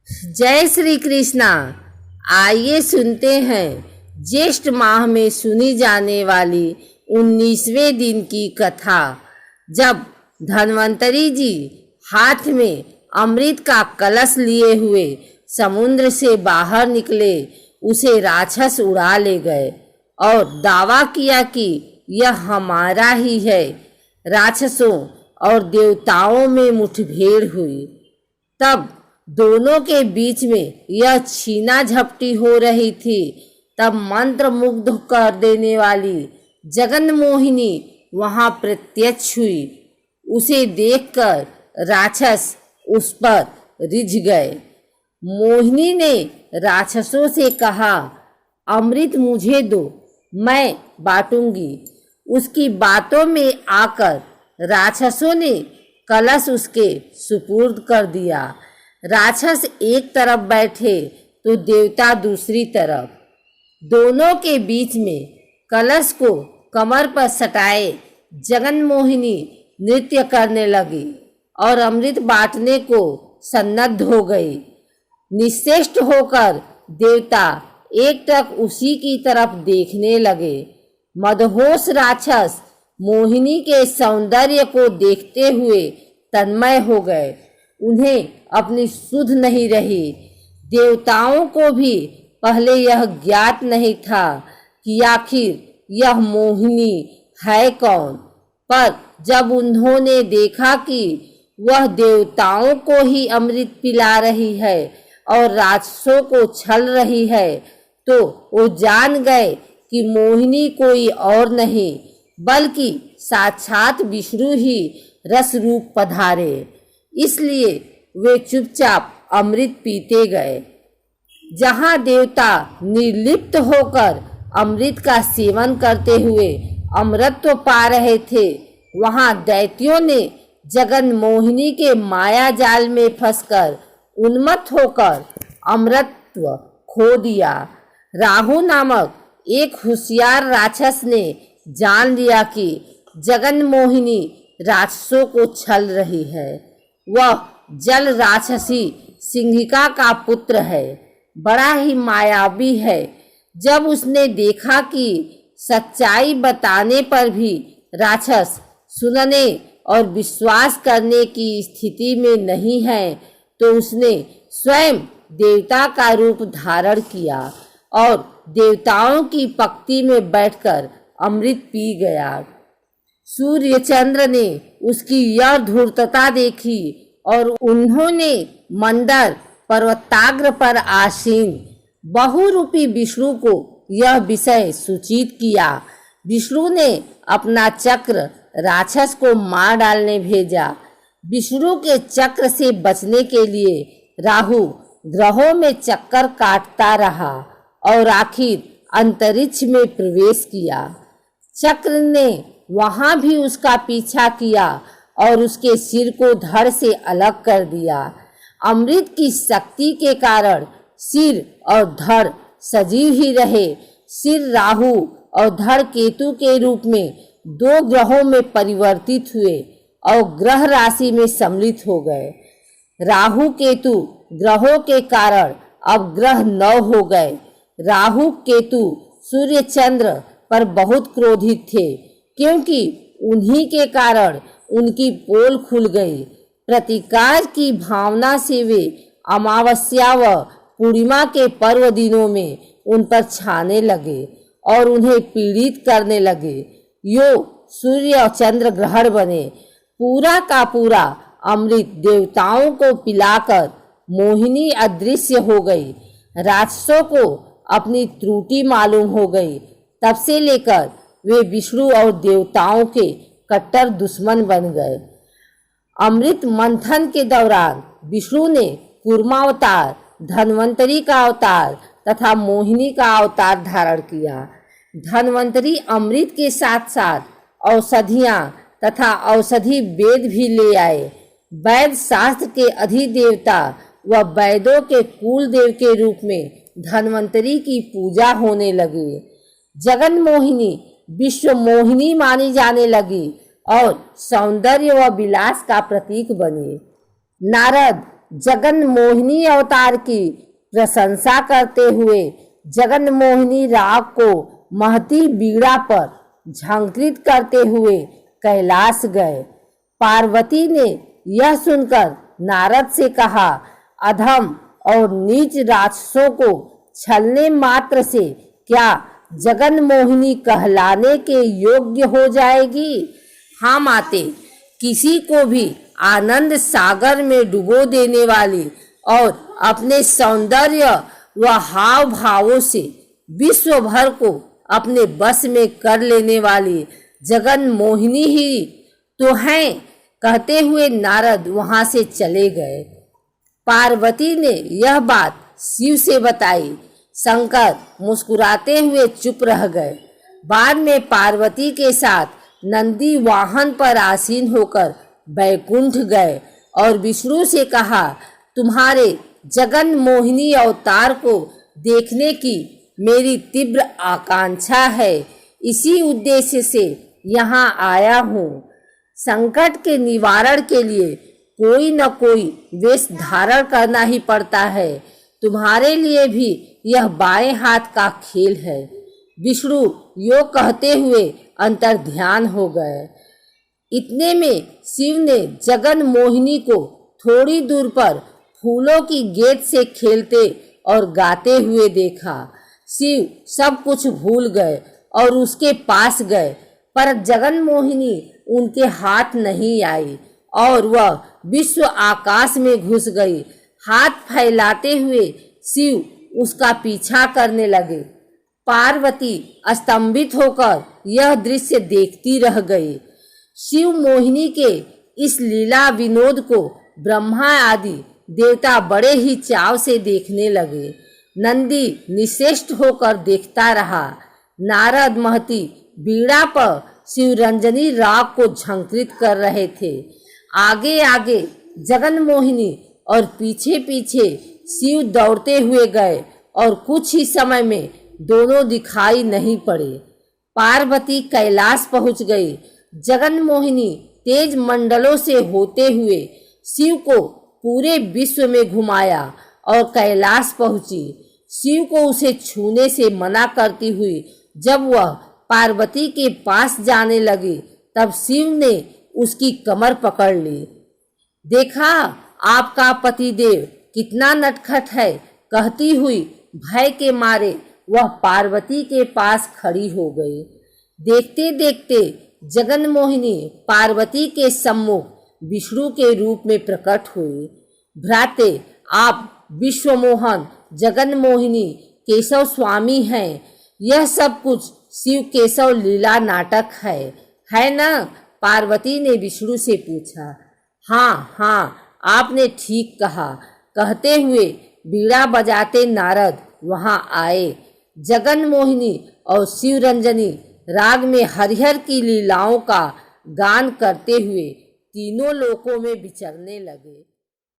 जय श्री कृष्णा। आइए सुनते हैं ज्येष्ठ माह में सुनी जाने वाली 19वें दिन की कथा। जब धन्वंतरी जी हाथ में अमृत का कलश लिए हुए समुद्र से बाहर निकले, उसे राक्षस उड़ा ले गए और दावा किया कि यह हमारा ही है। राक्षसों और देवताओं में मुठभेड़ हुई। तब दोनों के बीच में यह छीना झपटी हो रही थी। तब मंत्र मुग्ध कर देने वाली जगन मोहिनी वहां प्रत्यक्ष हुई। उसे देखकर राक्षस उस पर रिझ गए। मोहिनी ने राक्षसों से कहा, अमृत मुझे दो, मैं बांटूंगी। उसकी बातों में आकर राक्षसों ने कलश उसके सुपुर्द कर दिया। राक्षस एक तरफ बैठे तो देवता दूसरी तरफ। दोनों के बीच में कलश को कमर पर सटाए जगन मोहिनी नृत्य करने लगी और अमृत बांटने को सन्नद्ध हो गई। निश्चेष्ट होकर देवता एकटक उसी की तरफ देखने लगे। मदहोश राक्षस मोहिनी के सौंदर्य को देखते हुए तन्मय हो गए। उन्हें अपनी सुध नहीं रही। देवताओं को भी पहले यह ज्ञात नहीं था कि आखिर यह मोहिनी है कौन। पर जब उन्होंने देखा कि वह देवताओं को ही अमृत पिला रही है और राक्षसों को छल रही है, तो वो जान गए कि मोहिनी कोई और नहीं बल्कि साक्षात विष्णु ही रस रूप पधारे। इसलिए वे चुपचाप अमृत पीते गए। जहां देवता निर्लिप्त होकर अमृत का सेवन करते हुए अमृतत्व पा रहे थे, वहां दैत्यों ने जगन मोहिनी के माया जाल में फंसकर उन्मत्त होकर अमृतत्व खो दिया। राहु नामक एक होशियार राक्षस ने जान लिया कि जगन मोहिनी राक्षसों को छल रही है। वह जल राक्षसी सिंहिका का पुत्र है, बड़ा ही मायावी है। जब उसने देखा कि सच्चाई बताने पर भी राक्षस सुनने और विश्वास करने की स्थिति में नहीं है, तो उसने स्वयं देवता का रूप धारण किया और देवताओं की पंक्ति में बैठकर अमृत पी गया। सूर्य चंद्र ने उसकी यह धूर्तता देखी और उन्होंने मंदर पर्वताग्र पर आसीन बहुरूपी विष्णु को यह विषय सूचित किया। विष्णु ने अपना चक्र राक्षस को मार डालने भेजा। विष्णु के चक्र से बचने के लिए राहु ग्रहों में चक्कर काटता रहा और आखिर अंतरिक्ष में प्रवेश किया। चक्र ने वहां भी उसका पीछा किया और उसके सिर को धड़ से अलग कर दिया। अमृत की शक्ति के कारण सिर और धड़ सजीव ही रहे। सिर राहु और धड़ केतु के रूप में दो ग्रहों में परिवर्तित हुए और ग्रह राशि में सम्मिलित हो गए। राहु केतु ग्रहों के कारण अब ग्रह 9 हो गए। राहु केतु सूर्य चंद्र पर बहुत क्रोधित थे, क्योंकि उन्हीं के कारण उनकी पोल खुल गई। प्रतिकार की भावना से वे अमावस्या व पूर्णिमा के पर्व दिनों में उन पर छाने लगे और उन्हें पीड़ित करने लगे। यो सूर्य और चंद्र ग्रहण बने। पूरा का पूरा अमृत देवताओं को पिलाकर मोहिनी अदृश्य हो गई। राक्षसों को अपनी त्रुटि मालूम हो गई। तब से लेकर वे विष्णु और देवताओं के कट्टर दुश्मन बन गए। अमृत मंथन के दौरान विष्णु ने कूर्मावतार, धन्वंतरी का अवतार तथा मोहिनी का अवतार धारण किया। धन्वंतरी अमृत के साथ साथ औषधियां तथा औषधि वेद भी ले आए। वैद शास्त्र के अधिदेवता व वैदों के कुल देव के रूप में धन्वंतरी की पूजा होने लगी। जगन मोहिनी विश्व मोहिनी मानी जाने लगी और सौंदर्य व विलास का प्रतीक बने। नारद जगन मोहिनी अवतार की प्रशंसा करते हुए जगन मोहिनी राग को महती बीड़ा पर झंकृत करते हुए कैलाश गए। पार्वती ने यह सुनकर नारद से कहा, अधम और नीच राक्षसों को छलने मात्र से क्या जगन मोहिनी कहलाने के योग्य हो जाएगी? हाँ माते, किसी को भी आनंद सागर में डुबो देने वाली और अपने सौंदर्य व हाव भावों से विश्व भर को अपने बस में कर लेने वाली जगन मोहिनी ही तो हैं, कहते हुए नारद वहां से चले गए। पार्वती ने यह बात शिव से बताई। शंकर मुस्कुराते हुए चुप रह गए। बाद में पार्वती के साथ नंदी वाहन पर आसीन होकर बैकुंठ गए और विष्णु से कहा, तुम्हारे जगन मोहिनी अवतार को देखने की मेरी तीव्र आकांक्षा है। इसी उद्देश्य से यहाँ आया हूँ। संकट के निवारण के लिए कोई न कोई वेश धारण करना ही पड़ता है। तुम्हारे लिए भी यह बाएं हाथ का खेल है। विष्णु यो कहते हुए अंतर्ध्यान हो गए। इतने में शिव ने जगन मोहिनी को थोड़ी दूर पर फूलों की गेंद से खेलते और गाते हुए देखा। शिव सब कुछ भूल गए और उसके पास गए, पर जगन मोहिनी उनके हाथ नहीं आई और वह विश्व आकाश में घुस गई। हाथ फैलाते हुए शिव उसका पीछा करने लगे। पार्वती स्तंभित होकर यह दृश्य देखती रह गई। शिव मोहिनी के इस लीला विनोद को ब्रह्मा आदि देवता बड़े ही चाव से देखने लगे। नंदी निश्चेष्ट होकर देखता रहा। नारद महती बीड़ा पर शिवरंजनी राग को झंकृत कर रहे थे। आगे आगे जगन मोहिनी और पीछे पीछे शिव दौड़ते हुए गए और कुछ ही समय में दोनों दिखाई नहीं पड़े। पार्वती कैलाश पहुंच गई। जगन मोहिनी तेज मंडलों से होते हुए शिव को पूरे विश्व में घुमाया और कैलाश पहुंची। शिव को उसे छूने से मना करती हुई जब वह पार्वती के पास जाने लगी, तब शिव ने उसकी कमर पकड़ ली। देखा, आपका पतिदेव कितना नटखट है, कहती हुई भय के मारे वह पार्वती के पास खड़ी हो गई। देखते देखते जगन मोहिनी पार्वती के सम्मुख विष्णु के रूप में प्रकट हुई। भ्राते, आप विश्वमोहन जगन मोहिनी केशव स्वामी हैं। यह सब कुछ शिव केशव लीला नाटक है ना? पार्वती ने विष्णु से पूछा। हाँ हाँ, आपने ठीक कहा, कहते हुए बीड़ा बजाते नारद वहां आए। जगन मोहिनी और शिवरंजनी राग में हरिहर की लीलाओं का गान करते हुए तीनों लोकों में विचरने लगे।